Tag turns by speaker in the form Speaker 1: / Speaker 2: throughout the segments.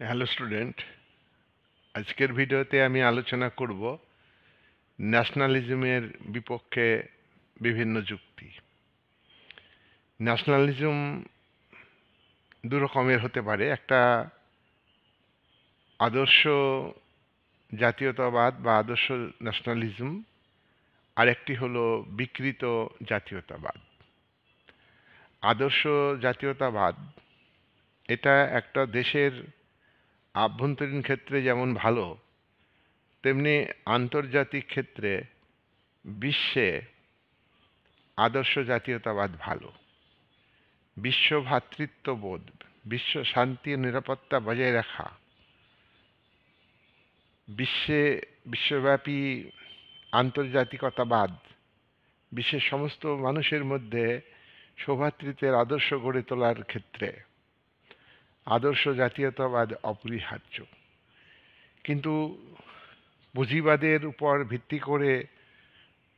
Speaker 1: Hello student, আজকের ভিডিওতে আমি আলোচনা করব ন্যাশনালিজমের বিপক্ষে বিভিন্ন যুক্তি। ন্যাশনালিজম দু রকমের হতে পারে, একটা আদর্শ জাতীয়তাবাদ বা আদর্শ ন্যাশনালিজম, আরেকটি হলো বিকৃত জাতীয়তাবাদ। আদর্শ জাতীয়তাবাদ এটা একটা দেশের আভ্যন্তরীণ ক্ষেত্রে যেমন ভালো, তেমনি আন্তর্জাতিক ক্ষেত্রে বিশ্বে আদর্শ জাতীয়তাবাদ ভালো। বিশ্ব ভ্রাতৃত্ববোধ, বিশ্ব শান্তি ও নিরাপত্তা বজায় রাখা, বিশ্বব্যাপী আন্তর্জাতিকতাবাদ, বিশ্বের সমস্ত মানুষের মধ্যে সৌভ্রাতৃত্বের আদর্শ গড়ে তোলার ক্ষেত্রে আদর্শ জাতীয়তাবাদ অপরিহার্য। কিন্তু পুঁজিবাদের উপর ভিত্তি করে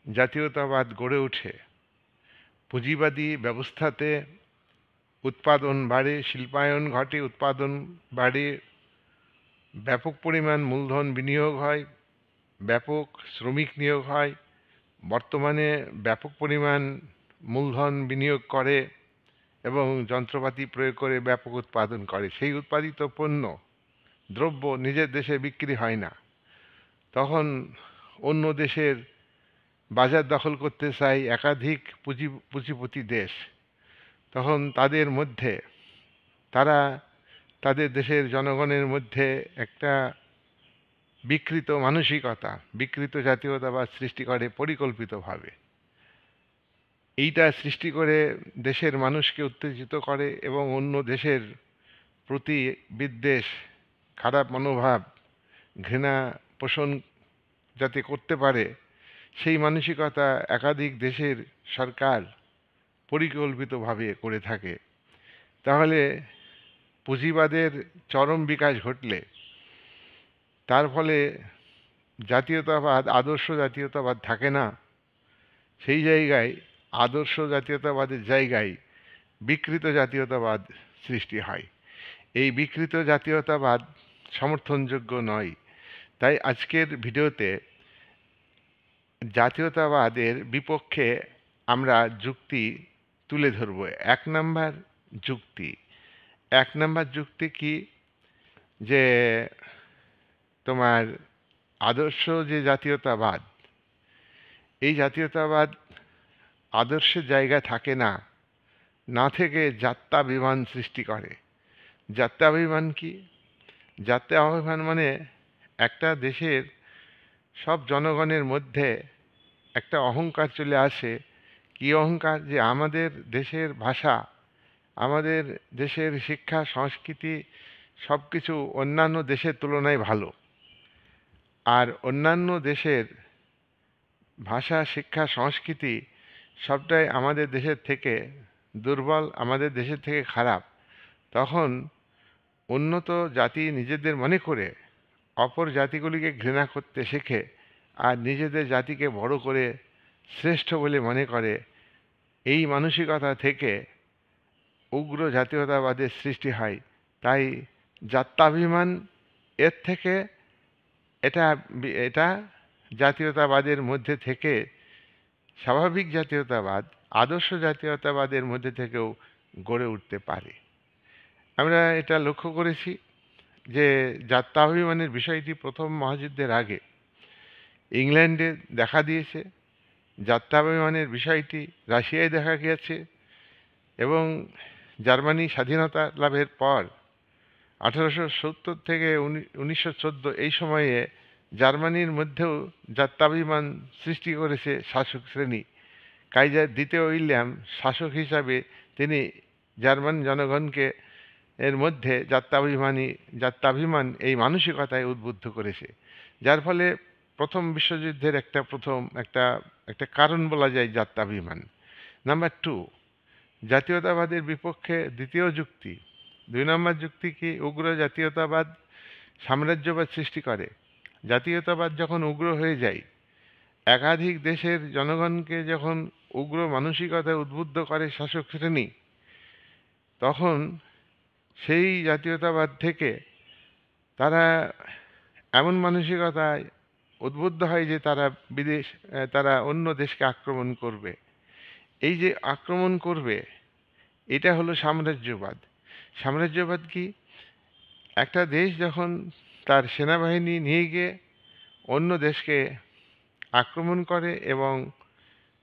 Speaker 1: জাতীয়তাবাদ গড়ে ওঠে। পুঁজিবাদী ব্যবস্থাতে উৎপাদন বাড়ে, শিল্পায়ন ঘটে, উৎপাদন বাড়ে, ব্যাপক পরিমাণ মূলধন বিনিয়োগ হয়, ব্যাপক শ্রমিক নিয়োগ হয়। বর্তমানে ব্যাপক পরিমাণ মূলধন বিনিয়োগ করে এবং যন্ত্রপাতি প্রয়োগ করে ব্যাপক উৎপাদন করে। সেই উৎপাদিত পণ্য, দ্রব্য নিজের দেশে বিক্রি হয় না, তখন অন্য দেশের বাজার দখল করতে চায় একাধিক পুঁজিপতি দেশ। তখন তাদের দেশের জনগণের মধ্যে একটা বিকৃত মানসিকতা, বিকৃত জাতীয়তাবাদ সৃষ্টি করে পরিকল্পিতভাবে। এইটা সৃষ্টি করে দেশের মানুষকে উত্তেজিত করে এবং অন্য দেশের প্রতি বিদ্বেষ, খারাপ মনোভাব, ঘৃণা পোষণ যাতে করতে পারে, সেই মানসিকতা একাধিক দেশের সরকার পরিকল্পিতভাবে করে থাকে। তাহলে পুঁজিবাদের চরম বিকাশ ঘটলে তার ফলে জাতীয়তাবাদ, আদর্শ জাতীয়তাবাদ থাকে না। সেই জায়গায় আদর্শ জাতীয়তাবাদের জায়গায় বিকৃত জাতীয়তাবাদ সৃষ্টি হয়। এই বিকৃত জাতীয়তাবাদ সমর্থনযোগ্য নয়। তাই আজকের ভিডিওতে জাতীয়তাবাদের বিপক্ষে আমরা যুক্তি তুলে ধরব। এক নাম্বার যুক্তি কি, যে তোমার আদর্শ যে জাতীয়তাবাদ, এই জাতীয়তাবাদ আদর্শের জায়গায় থাকে না, না থেকে জাত্যাভিমান সৃষ্টি করে। জাত্যাভিমান কি? জাত্যাভিমান মানে একটা দেশের সব জনগণের মধ্যে একটা অহংকার চলে আসে। কি অহংকার? যে আমাদের দেশের ভাষা, আমাদের দেশের শিক্ষা সংস্কৃতি সব কিছু অন্যান্য দেশের তুলনায় ভালো, আর অন্যান্য দেশের ভাষা, শিক্ষা, সংস্কৃতি সবটাই আমাদের দেশের থেকে দুর্বল, আমাদের দেশের থেকে খারাপ। তখন উন্নত জাতি নিজেদের মনে করে অপর জাতিগুলিকে ঘৃণা করতে শেখে আর নিজেদের জাতিকে বড় করে শ্রেষ্ঠ বলে মনে করে। এই মানসিকতা থেকে উগ্র জাতীয়তাবাদের সৃষ্টি হয়। তাই জাত্যাভিমান এর থেকে এটা এটা জাতীয়তাবাদের মধ্যে থেকে স্বাভাবিক জাতীয়তাবাদ, আদর্শ জাতীয়তাবাদের মধ্যে থেকেও গড়ে উঠতে পারে। আমরা এটা লক্ষ্য করেছি যে জাত্যাভিমানের বিষয়টি প্রথম মহাযুদ্ধের আগে ইংল্যান্ডে দেখা দিয়েছে, জাত্যাভিমানের বিষয়টি রাশিয়ায় দেখা গিয়েছে, এবং জার্মানি স্বাধীনতা লাভের পর 1870 থেকে 1914 এই সময়ে জার্মানির মধ্যেও জাত্যাভিমান সৃষ্টি করেছে শাসক শ্রেণী। কাইজার দ্বিতীয় উইলিয়াম শাসক হিসাবে তিনি জার্মান জনগণকে এর মধ্যে জাত্যাভিমান এই মানসিকতায় উদ্বুদ্ধ করেছে, যার ফলে প্রথম বিশ্বযুদ্ধের একটা কারণ বলা যায় জাত্যাভিমান। নাম্বার 2, জাতীয়তাবাদের বিপক্ষে দ্বিতীয় যুক্তি, 2 নম্বর যুক্তি কি? উগ্র জাতীয়তাবাদ সাম্রাজ্যবাদ সৃষ্টি করে। জাতীয়তাবাদ যখন উগ্র হয়ে যায়, একাধিক দেশের জনগণকে যখন উগ্র মানসিকতায় উদ্বুদ্ধ করে শাসক শ্রেণী, তখন সেই জাতীয়তাবাদ থেকে তারা এমন মানসিকতায় উদ্বুদ্ধ হয় যে তারা অন্য দেশকে আক্রমণ করবে। এই যে আক্রমণ করবে, এটা হলো সাম্রাজ্যবাদ। সাম্রাজ্যবাদ কি? একটা দেশ যখন তার সেনাবাহিনী নিয়ে গিয়ে অন্য দেশকে আক্রমণ করে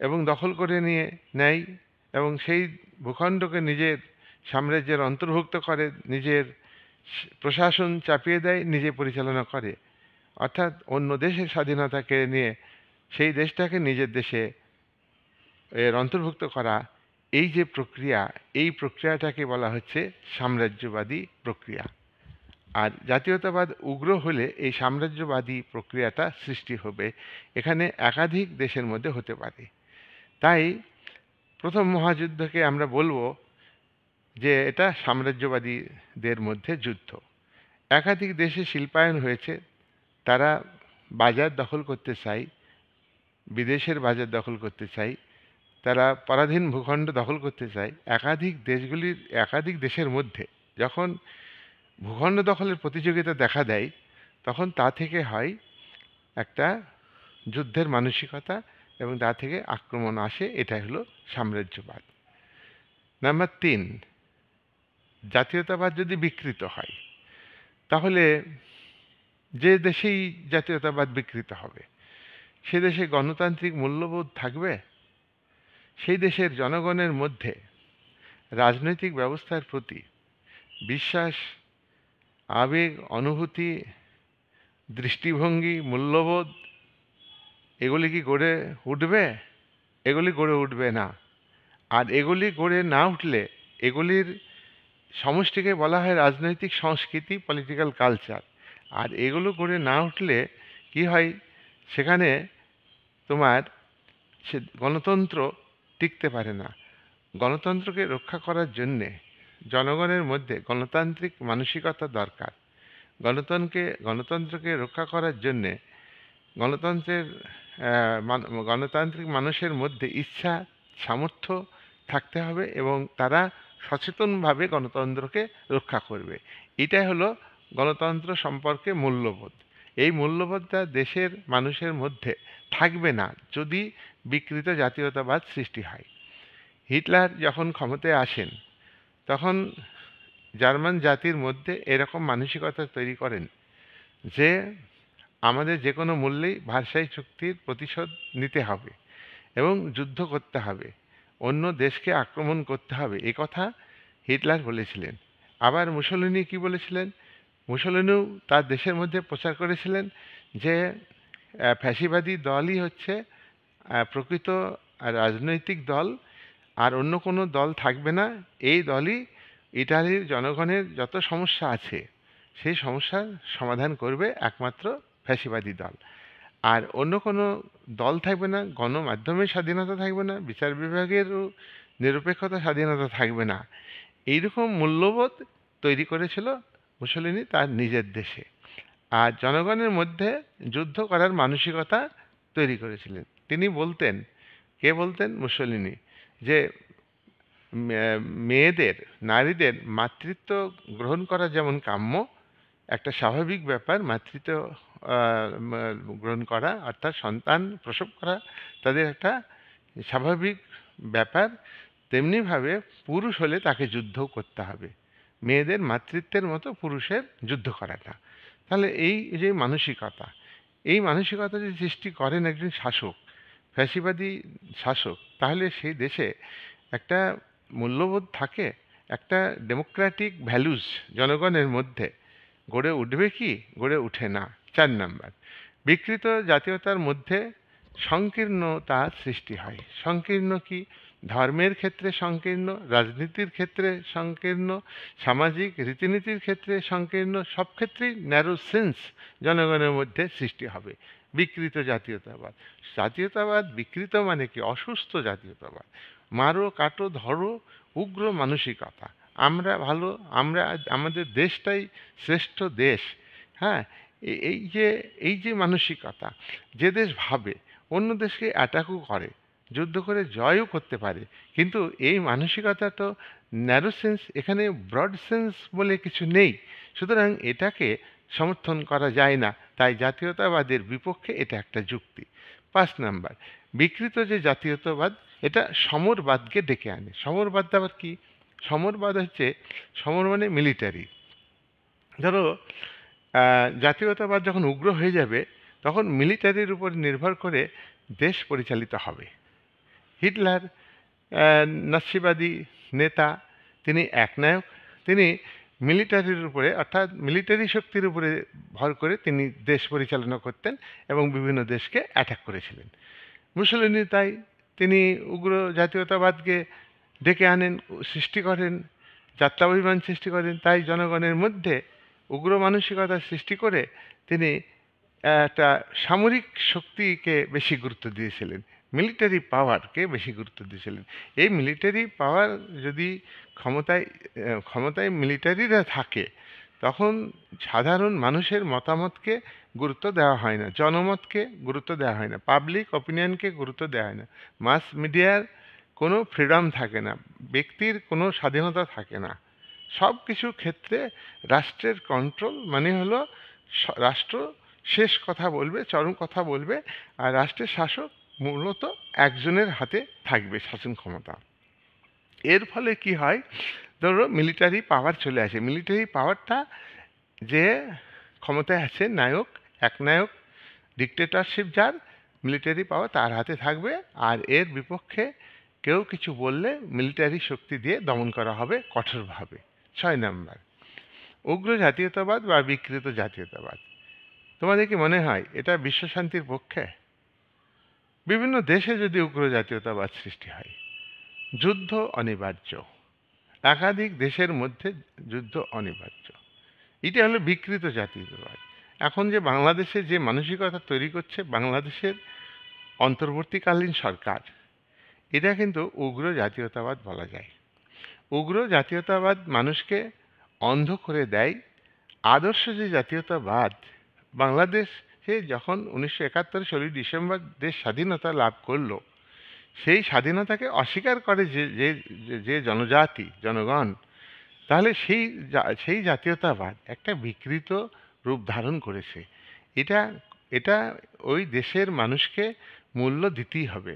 Speaker 1: এবং দখল করে নিয়ে নেয় এবং সেই ভূখণ্ডকে নিজের সাম্রাজ্যের অন্তর্ভুক্ত করে, নিজের প্রশাসন চাপিয়ে দেয়, নিজে পরিচালনা করে, অর্থাৎ অন্য দেশের স্বাধীনতা কেড়ে নিয়ে সেই দেশটাকে নিজের দেশে এর অন্তর্ভুক্ত করা, এই যে প্রক্রিয়া, এই প্রক্রিয়াটাকে বলা হচ্ছে সাম্রাজ্যবাদী প্রক্রিয়া। আর জাতীয়তাবাদ উগ্র হলে এই সাম্রাজ্যবাদী প্রক্রিয়াটা সৃষ্টি হবে, এখানে একাধিক দেশের মধ্যে হতে পারে। তাই প্রথম মহাযুদ্ধকে আমরা বলবো যে এটা সাম্রাজ্যবাদীদের মধ্যে যুদ্ধ। একাধিক দেশে শিল্পায়ন হয়েছে, তারা বাজার দখল করতে চায়, বিদেশের বাজার দখল করতে চায়, তারা পরাধীন ভূখণ্ড দখল করতে চায়। একাধিক দেশের মধ্যে যখন ভূখণ্ড দখলের প্রতিযোগিতা দেখা দেয়, তখন তা থেকে হয় একটা যুদ্ধের মানসিকতা এবং তা থেকে আক্রমণ আসে। এটা হলো সাম্রাজ্যবাদ। নাম্বার 3, জাতীয়তাবাদ যদি বিকৃত হয়, তাহলে যে দেশেই জাতীয়তাবাদ বিকৃত হবে, সে দেশে গণতান্ত্রিক মূল্যবোধ থাকবে? সেই দেশের জনগণের মধ্যে রাজনৈতিক ব্যবস্থার প্রতি বিশ্বাস, আবেগ, অনুভূতি, দৃষ্টিভঙ্গি, মূল্যবোধ, এগুলি কি গড়ে উঠবে? এগুলি গড়ে উঠবে না। আর এগুলি গড়ে না উঠলে, এগুলির সমষ্টিকে বলা হয় রাজনৈতিক সংস্কৃতি, পলিটিক্যাল কালচার। আর এগুলো গড়ে না উঠলে কি হয়, সেখানে তোমার গণতন্ত্র টিকতে পারে না। গণতন্ত্রকে রক্ষা করার জন্যে জনগণের মধ্যে গণতান্ত্রিক মানসিকতা দরকার। গণতন্ত্রকে রক্ষা করার জন্যে গণতান্ত্রিক মানুষের মধ্যে ইচ্ছা, সামর্থ্য থাকতে হবে এবং তারা সচেতনভাবে গণতন্ত্রকে রক্ষা করবে। এটাই হলো গণতন্ত্র সম্পর্কে মূল্যবোধ। এই মূল্যবোধটা দেশের মানুষের মধ্যে থাকবে না যদি বিকৃত জাতীয়তাবাদ সৃষ্টি হয়। হিটলার যখন ক্ষমতায় আসেন, তখন জার্মান জাতির মধ্যে এরকম মানসিকতা তৈরি করেন যে আমাদের যে কোনো মূল্যেই ভার্সাই চুক্তির প্রতিশোধ নিতে হবে এবং যুদ্ধ করতে হবে, অন্য দেশকে আক্রমণ করতে হবে, এ কথা হিটলার বলেছিলেন। আবার মুসোলিনি কি বলেছিলেন? মুসোলিনিও তার দেশের মধ্যে প্রচার করেছিলেন যে ফ্যাসিবাদী দলই হচ্ছে প্রকৃত রাজনৈতিক দল, আর অন্য কোনো দল থাকবে না। এই দলই ইটালির জনগণের যত সমস্যা আছে সেই সমস্যার সমাধান করবে একমাত্র ফ্যাসিবাদী দল। আর অন্য কোনো দল থাকবে না, গণমাধ্যমের স্বাধীনতা থাকবে না, বিচার বিভাগেরও নিরপেক্ষতা, স্বাধীনতা থাকবে না। এইরকম মূল্যবোধ তৈরি করেছিল মুসোলিনি তার নিজের দেশে। আর জনগণের মধ্যে যুদ্ধ করার মানসিকতা তৈরি করেছিলেন। তিনি বলতেন, কে বলতেন? মুসোলিনি, যে নারীদের মাতৃত্ব গ্রহণ করা যেমন কাম্য, একটা স্বাভাবিক ব্যাপার মাতৃত্ব গ্রহণ করা, অর্থাৎ সন্তান প্রসব করা তাদের একটা স্বাভাবিক ব্যাপার, তেমনিভাবে পুরুষ হলে তাকে যুদ্ধও করতে হবে। মেয়েদের মাতৃত্বের মতো পুরুষের যুদ্ধ করাটা। তাহলে এই যে মানসিকতা, এই মানসিকতা যদি সৃষ্টি করেন একজন শাসক, ফ্যাসিবাদী শাসক, তাহলে সেই দেশে একটা মূল্যবোধ থাকে, একটা ডেমোক্রেটিক ভ্যালুস জনগণের মধ্যে গড়ে উঠবে কি? গড়ে উঠে না। 4 নাম্বার, বিকৃত জাতীয়তার মধ্যে সংকীর্ণতা সৃষ্টি হয়। সংকীর্ণ কি? ধর্মের ক্ষেত্রে সংকীর্ণ, রাজনীতির ক্ষেত্রে সংকীর্ণ, সামাজিক রীতিনীতির ক্ষেত্রে সংকীর্ণ, সব ক্ষেত্রেই ন্যারো সেন্স জনগণের মধ্যে সৃষ্টি হবে। বিকৃত জাতীয়তাবাদ। জাতীয়তাবাদ বিকৃত মানে কি? অসুস্থ জাতীয়তাবাদ। মারো, কাটো, ধরো, উগ্র মানসিকতা। আমরা ভালো, আমাদের দেশটাই শ্রেষ্ঠ দেশ। হ্যাঁ, এই যে মানসিকতা, যে দেশ ভাবে অন্য দেশকে অ্যাটাকও করে, যুদ্ধ করে জয়ও করতে পারে, কিন্তু এই মানসিকতা তো ন্যারো সেন্স, এখানে ব্রড সেন্স বলে কিছু নেই। সুতরাং এটাকে সমর্থন করা যায় না, তাই জাতীয়তাবাদের বিপক্ষে এটা একটা যুক্তি। 5 নাম্বার, বিকৃত যে জাতীয়তাবাদ এটা সমরবাদকে ডেকে আনে। সমরবাদ আবার কি? সমরবাদ হচ্ছে, সমর মানে মিলিটারি। ধরো জাতীয়তাবাদ যখন উগ্র হয়ে যাবে তখন মিলিটারির উপর নির্ভর করে দেশ পরিচালিত হবে। হিটলার নাৎসিবাদী নেতা, তিনি একনায়ক, তিনি মিলিটারির উপরে অর্থাৎ মিলিটারি শক্তির উপরে ভর করে তিনি দেশ পরিচালনা করতেন এবং বিভিন্ন দেশকে অ্যাটাক করেছিলেন। মুসলিনি তাই, তিনি উগ্র জাতীয়তাবাদকে ডেকে আনেন, সৃষ্টি করেন, জাত্যাভিমান সৃষ্টি করেন, তাই জনগণের মধ্যে উগ্র মানসিকতা সৃষ্টি করে তিনি একটা সামরিক শক্তিকে বেশি গুরুত্ব দিয়েছিলেন, মিলিটারি পাওয়ারকে বেশি গুরুত্ব দিয়েছিলেন। এই মিলিটারি পাওয়ার যদি ক্ষমতায় মিলিটারিরা থাকে তখন সাধারণ মানুষের মতামতকে গুরুত্ব দেওয়া হয় না, জনমতকে গুরুত্ব দেওয়া হয় না, পাবলিক অপিনিয়নকে গুরুত্ব দেওয়া হয় না, মাস মিডিয়ার কোনো ফ্রিডম থাকে না, ব্যক্তির কোনো স্বাধীনতা থাকে না। সব কিছু ক্ষেত্রে রাষ্ট্রের কন্ট্রোল মানে হলো রাষ্ট্র শেষ কথা বলবে, চরম কথা বলবে, আর রাষ্ট্রের শাসক মূলত একজনের হাতে থাকবে শাসন ক্ষমতা। এর ফলে কি হয়, ধরো মিলিটারি পাওয়ার চলে আসে, মিলিটারি পাওয়ারটা যে ক্ষমতায় আছে নায়ক, একনায়ক, ডিক্টেটরশিপ যার, মিলিটারি পাওয়ার তার হাতে থাকবে, আর এর বিপক্ষে কেউ কিছু বললে মিলিটারি শক্তি দিয়ে দমন করা হবে কঠোরভাবে। 6 নাম্বার, উগ্র জাতীয়তাবাদ বা বিকৃত জাতীয়তাবাদ। তোমাদের কি মনে হয় এটা বিশ্ব শান্তির পক্ষে? বিভিন্ন দেশে যদি উগ্র জাতীয়তাবাদ সৃষ্টি হয়, যুদ্ধ অনিবার্য, একাধিক দেশের মধ্যে যুদ্ধ অনিবার্য, এটা হলো বিকৃত জাতীয়তাবাদ। এখন যে বাংলাদেশে যে মানসিকতা তৈরি করছে বাংলাদেশের অন্তর্বর্তীকালীন সরকার, এটা কিন্তু উগ্র জাতীয়তাবাদ বলা যায়। উগ্র জাতীয়তাবাদ মানুষকে অন্ধ করে দেয়। আদর্শ যে জাতীয়তাবাদ, বাংলাদেশে যখন 1971 16 ডিসেম্বর দেশ স্বাধীনতা লাভ করলো, সেই স্বাধীনতাকে অস্বীকার করে যে জনজাতি, জনগণ, তাহলে সেই জাতীয়তাবাদ একটা বিকৃত রূপ ধারণ করেছে। এটা এটা ওই দেশের মানুষকে মূল্য দিতেই হবে।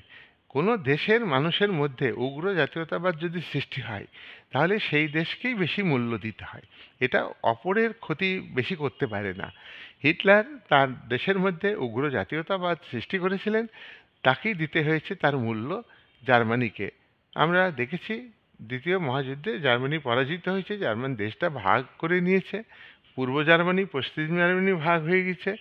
Speaker 1: কোনো দেশের মানুষের মধ্যে উগ্র জাতীয়তাবাদ যদি সৃষ্টি হয় তাহলে সেই দেশকেই বেশি মূল্য দিতে হয়, এটা অপরের ক্ষতি বেশি করতে পারে না। হিটলার তার দেশের মধ্যে উগ্র জাতীয়তাবাদ সৃষ্টি করেছিলেন, তাকেই দিতে হয়েছে তার মূল্য জার্মানিকে। আমরা দেখেছি দ্বিতীয় মহাযুদ্ধে জার্মানি পরাজিত হয়েছে, জার্মান দেশটা ভাগ করে নিয়েছে, পূর্ব জার্মানি পশ্চিম জার্মানি ভাগ হয়ে গেছে,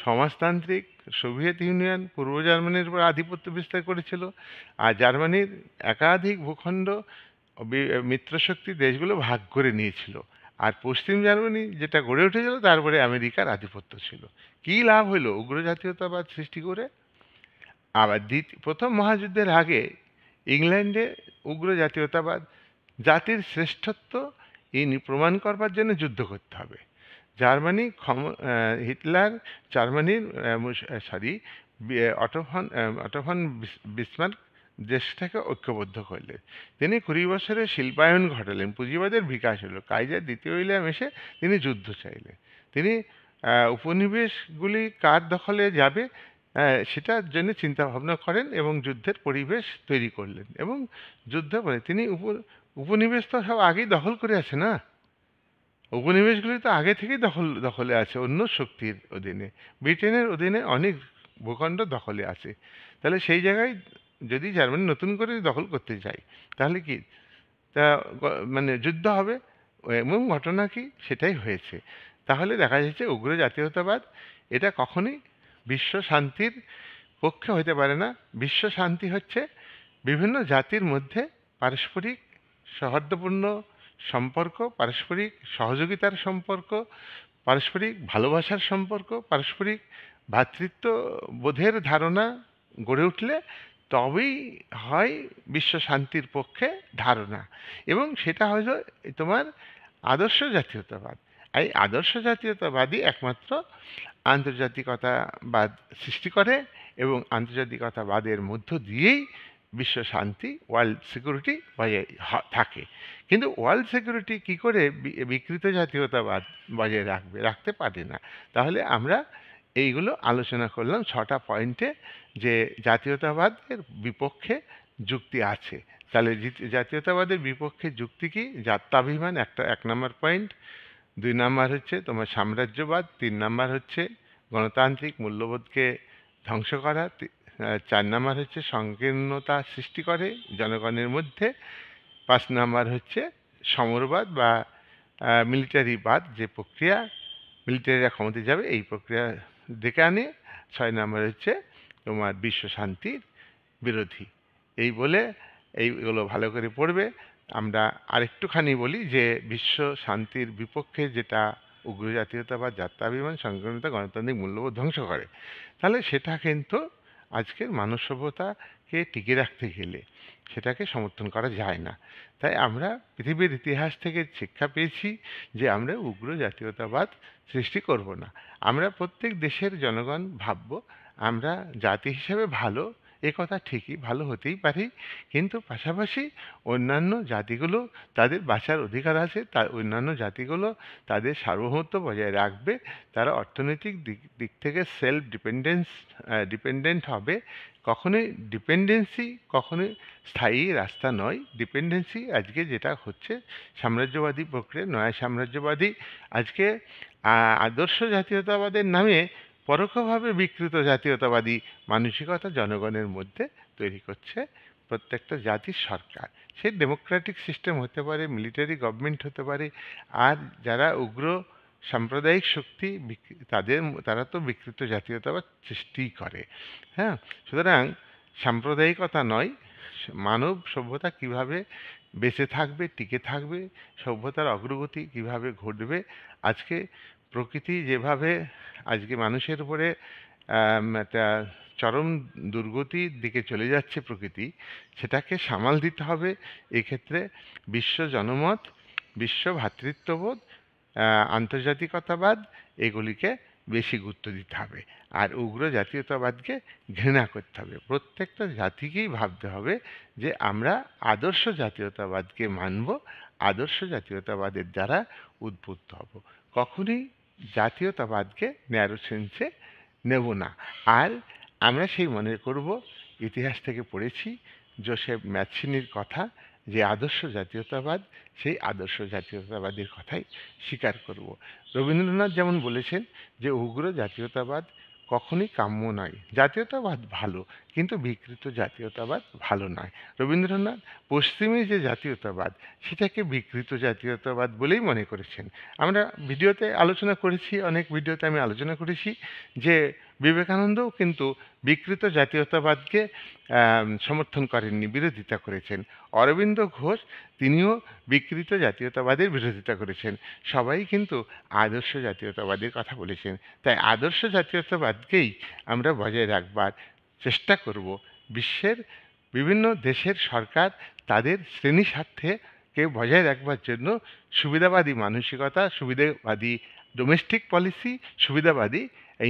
Speaker 1: সমাজতান্ত্রিক সোভিয়েত ইউনিয়ন পূর্ব জার্মানির উপর আধিপত্য বিস্তার করেছিল, আর জার্মানির একাধিক ভূখণ্ড মিত্রশক্তি দেশগুলো ভাগ করে নিয়েছিল, আর পশ্চিম জার্মানি যেটা গড়ে উঠেছিল তারপরে আমেরিকার আধিপত্য ছিল। কী লাভ হলো উগ্র জাতীয়তাবাদ সৃষ্টি করে? আবার প্রথম মহাযুদ্ধের আগে ইংল্যান্ডে উগ্র জাতীয়তাবাদ, জাতির শ্রেষ্ঠত্ব প্রমাণ করবার জন্য যুদ্ধ করতে হবে। জার্মানি হিটলার জার্মানির অটো ফন বিসমার্ক দেশটাকে ঐক্যবদ্ধ করলেন। তিনি 20 বছরের শিল্পায়ন ঘটালেন, পুঁজিবাদের বিকাশ হলো, কাইজার দ্বিতীয় উইলিয়াম এসে তিনি যুদ্ধ চাইলেন। তিনি উপনিবেশগুলি কার দখলে যাবে সেটার জন্য চিন্তা ভাবনা করেন এবং যুদ্ধের পরিবেশ তৈরি করলেন, এবং যুদ্ধ করে তিনি উপনিবেশ তো সব আগেই দখল করে আছে না, উপনিবেশগুলি তো আগে থেকেই দখলে আছে অন্য শক্তির অধীনে, ব্রিটেনের অধীনে অনেক ভূখণ্ড দখলে আছে। তাহলে সেই জায়গায় যদি জার্মানি নতুন করে দখল করতে যায় তাহলে কি তা মানে যুদ্ধ হবে, এবং ঘটনা কি সেটাই হয়েছে। তাহলে দেখা যাচ্ছে উগ্র জাতীয়তাবাদ এটা কখনোই বিশ্ব শান্তির পক্ষে হতে পারে না। বিশ্ব শান্তি হচ্ছে বিভিন্ন জাতির মধ্যে পারস্পরিক সৌহার্দ্যপূর্ণ সম্পর্ক, পারস্পরিক সহযোগিতার সম্পর্ক, পারস্পরিক ভালোবাসার সম্পর্ক, পারস্পরিক ভ্রাতৃত্ব বোধের ধারণা গড়ে উঠলে তবেই হয় বিশ্ব শান্তির পক্ষে ধারণা, এবং সেটা হলো তোমার আদর্শ জাতীয়তাবাদ। এই আদর্শ জাতীয়তাবাদই একমাত্র আন্তর্জাতিকতাবাদ সৃষ্টি করে, এবং আন্তর্জাতিকতাবাদের মধ্য দিয়েই বিশ্ব শান্তি, ওয়ার্ল্ড সিকিউরিটি বজায় থাকে। কিন্তু ওয়ার্ল্ড সিকিউরিটি কী করে বিকৃত জাতীয়তাবাদ বজায় রাখতে পারে না। তাহলে আমরা এইগুলো আলোচনা করলাম 6টা পয়েন্টে, যে জাতীয়তাবাদের বিপক্ষে যুক্তি আছে। তাহলে জাতীয়তাবাদের বিপক্ষে যুক্তি কি? জাত্যাভিমান এক নম্বর পয়েন্ট, 2 নাম্বার হচ্ছে তোমার সাম্রাজ্যবাদ, 3 নাম্বার হচ্ছে গণতান্ত্রিক মূল্যবোধকে ধ্বংস করা, 4 নাম্বার হচ্ছে সংকীর্ণতা সৃষ্টি করে জনগণের মধ্যে, 5 নাম্বার হচ্ছে সমরবাদ বা মিলিটারিবাদ, যে প্রক্রিয়া মিলিটারিরা ক্ষমতায় যাবে এই প্রক্রিয়া ডেকে আনে। 6 নাম্বার হচ্ছে তোমার বিশ্ব শান্তির বিরোধী। এই বলে এইগুলো ভালো করে পড়বে। আমরা আরেকটুখানি বলি যে বিশ্ব শান্তির বিপক্ষে যেটা উগ্র জাতীয়তাবাদ, জাত্যাভিমান, সংকীর্ণতা, গণতান্ত্রিক মূল্যবোধ ধ্বংস করে, তাহলে সেটা কিন্তু আজকের মানব সভ্যতাকে টিকে রাখতে গেলে সেটাকে সমর্থন করা যায় না। তাই আমরা পৃথিবীর ইতিহাস থেকে শিক্ষা পেয়েছি যে আমরা উগ্র জাতীয়তাবাদ সৃষ্টি করব না। আমরা প্রত্যেক দেশের জনগণ ভাবব আমরা জাতি হিসেবে ভালো, এ কথা ঠিকই, ভালো হতেই পারি, কিন্তু পাশাপাশি অন্যান্য জাতিগুলো তাদের বাঁচার অধিকার আছে, তার অন্যান্য জাতিগুলো তাদের সার্বভৌমত্ব বজায় রাখবে, তারা অর্থনৈতিক দিক থেকে সেলফ ডিপেন্ডেন্ট হবে। কখনোই ডিপেন্ডেন্সি কখনোই স্থায়ী রাস্তা নয়। ডিপেন্ডেন্সি আজকে যেটা হচ্ছে সাম্রাজ্যবাদী প্রক্রিয়া, নয়া সাম্রাজ্যবাদী আজকে আদর্শ জাতীয়তাবাদের নামে পরোক্ষভাবে বিকৃত জাতীয়তাবাদী মানসিকতা জনগণের মধ্যে তৈরি করছে প্রত্যেকটা জাতির সরকার। সে ডেমোক্রেটিক সিস্টেম হতে পারে, মিলিটারি গভর্নমেন্ট হতে পারে, আর যারা উগ্র সাম্প্রদায়িক শক্তি তারা তো বিকৃত জাতীয়তাবাদ সৃষ্টিই করে। হ্যাঁ, সুতরাং সাম্প্রদায়িকতা নয়, মানব সভ্যতা কিভাবে বেঁচে থাকবে, টিকে থাকবে, সভ্যতার অগ্রগতি কিভাবে ঘটবে, আজকে প্রকৃতি যেভাবে আজকে মানুষের উপরে একটা চরম দুর্গতির দিকে চলে যাচ্ছে প্রকৃতি, সেটাকে সামাল দিতে হবে। এক্ষেত্রে বিশ্ব জনমত, বিশ্ব ভ্রাতৃত্ববোধ, আন্তর্জাতিকতাবাদ, এগুলিকে বেশি গুরুত্ব দিতে হবে। আর উগ্র জাতীয়তাবাদকে ঘৃণা করতে হবে। প্রত্যেকটা জাতিকেই ভাবতে হবে যে আমরা আদর্শ জাতীয়তাবাদকে মানব, আদর্শ জাতীয়তাবাদের দ্বারা উদ্বুদ্ধ হব, কখনোই জাতীয়তাবাদকে ন্যারো সেন্সে নেব না। আর আমরা সেই মনে করব, ইতিহাস থেকে পড়েছি জোসেফ ম্যাথসনির কথা, যে আদর্শ জাতীয়তাবাদ, সেই আদর্শ জাতীয়তাবাদের কথাই স্বীকার করব। রবীন্দ্রনাথ যেমন বলেছেন যে উগ্র জাতীয়তাবাদ কখনোই কাম্য নয়। জাতীয়তাবাদ ভালো, কিন্তু বিকৃত জাতীয়তাবাদ ভালো নয়। রবীন্দ্রনাথ পশ্চিমী যে জাতীয়তাবাদ সেটাকে বিকৃত জাতীয়তাবাদ বলেই মনে করেছেন। আমরা ভিডিওতে আলোচনা করেছি, অনেক ভিডিওতে আমি আলোচনা করেছি যে বিবেকানন্দও কিন্তু বিকৃত জাতীয়তাবাদকে সমর্থন করেননি, বিরোধিতা করেছেন। অরবিন্দ ঘোষ তিনিও বিকৃত জাতীয়তাবাদের বিরোধিতা করেছেন। সবাই কিন্তু আদর্শ জাতীয়তাবাদের কথা বলেছেন। তাই আদর্শ জাতীয়তাবাদকেই আমরা বজায় রাখবার চেষ্টা করব। বিশ্বের বিভিন্ন দেশের সরকার তাদের শ্রেণী স্বার্থকে বজায় রাখবার জন্য সুবিধাবাদী মানসিকতা, সুবিধাবাদী ডোমেস্টিক পলিসি, সুবিধাবাদী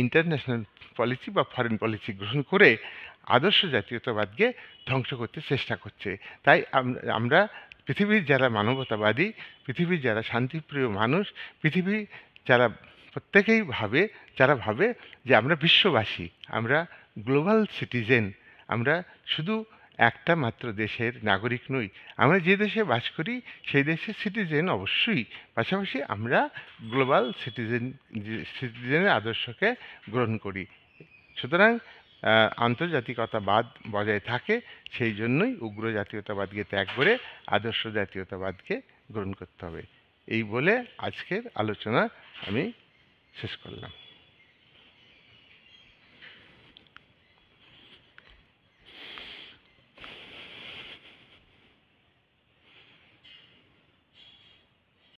Speaker 1: ইন্টারন্যাশনাল পলিসি বা ফরেন পলিসি গ্রহণ করে আদর্শ জাতীয়তাবাদকে ধ্বংস করতে চেষ্টা করছে। তাই আমরা পৃথিবীর যারা মানবতাবাদী, পৃথিবীর যারা শান্তিপ্রিয় মানুষ, পৃথিবী যারা প্রত্যেকেই যারা ভাবে যে আমরা বিশ্ববাসী, আমরা গ্লোবাল সিটিজেন, আমরা শুধু একটা মাত্র দেশের নাগরিক নই, আমরা যে দেশে বাস করি সেই দেশের সিটিজেন অবশ্যই, পাশাপাশি আমরা গ্লোবাল সিটিজেনের আদর্শকে গ্রহণ করি। সুতরাং আন্তর্জাতিকতাবাদ বজায় থাকে, সেই জন্যই উগ্র জাতীয়তাবাদকে ত্যাগ করে আদর্শ জাতীয়তাবাদকে গ্রহণ করতে হবে। এই বলে আজকের আলোচনা আমি শেষ করলাম।